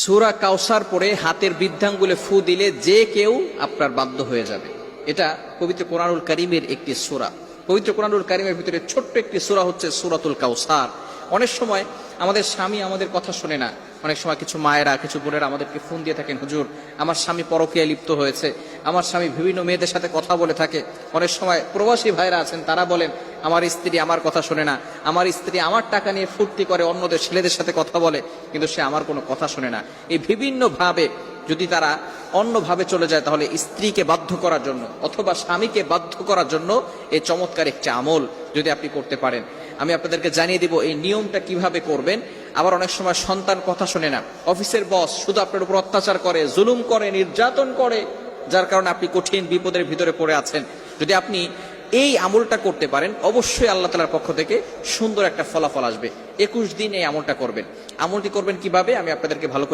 সূরা কাউসার পড়ে হাতের বৃদ্ধাঙ্গুলে ফু দিলে যে কেউ আপনার বাধ্য হয়ে যাবে। এটা পবিত্র কোরআনুল কারীমের একটি সূরা। পবিত্র কোরআনুল কারীমের ভিতরে ছোট্ট একটি সূরা হচ্ছে সূরাতুল কাউসার। অনেক সময় আমাদের স্বামী আমাদের কথা শোনে না। অনেক সময় কিছু মায়েরা, কিছু বোনেরা আমাদেরকে ফোন দিয়ে থাকেন, হুজুর আমার স্বামী পরকীয়ায় লিপ্ত হয়েছে, আমার স্বামী বিভিন্ন মেয়েদের সাথে কথা বলে থাকে। অনেক সময় প্রবাসী ভাইরা আছেন, তারা বলেন আমার স্ত্রী আমার কথা শোনে না, আমার স্ত্রী আমার টাকা নিয়ে ফুর্তি করে অন্যদের ছেলেদের সাথে কথা বলে, কিন্তু সে আমার কোনো কথা শোনে না। এই বিভিন্ন ভাবে যদি তারা অন্যভাবে চলে যায়, তাহলে স্ত্রীকে বাধ্য করার জন্য অথবা স্বামীকে বাধ্য করার জন্য এই চমৎকার একটি আমল যদি আপনি করতে পারেন, আমি আপনাদেরকে জানিয়ে দিব এই নিয়মটা কিভাবে করবেন। আবার অনেক সময় সন্তান কথা শোনে না, অফিসের বস শুধু আপনার উপর অত্যাচার করে, জুলুম করে, নির্যাতন করে, যার কারণে আপনি কঠিন বিপদের ভিতরে পড়ে আছেন। যদি আপনি এই আমলটা করতে পারেন, অবশ্যই আল্লাহ তাআলার পক্ষ থেকে সুন্দর একটা ফলাফল আসবে। 21 দিন এই আমলটা করবেন। আমলটি করবেন কিভাবে আমি আপনাদেরকে ভালো করে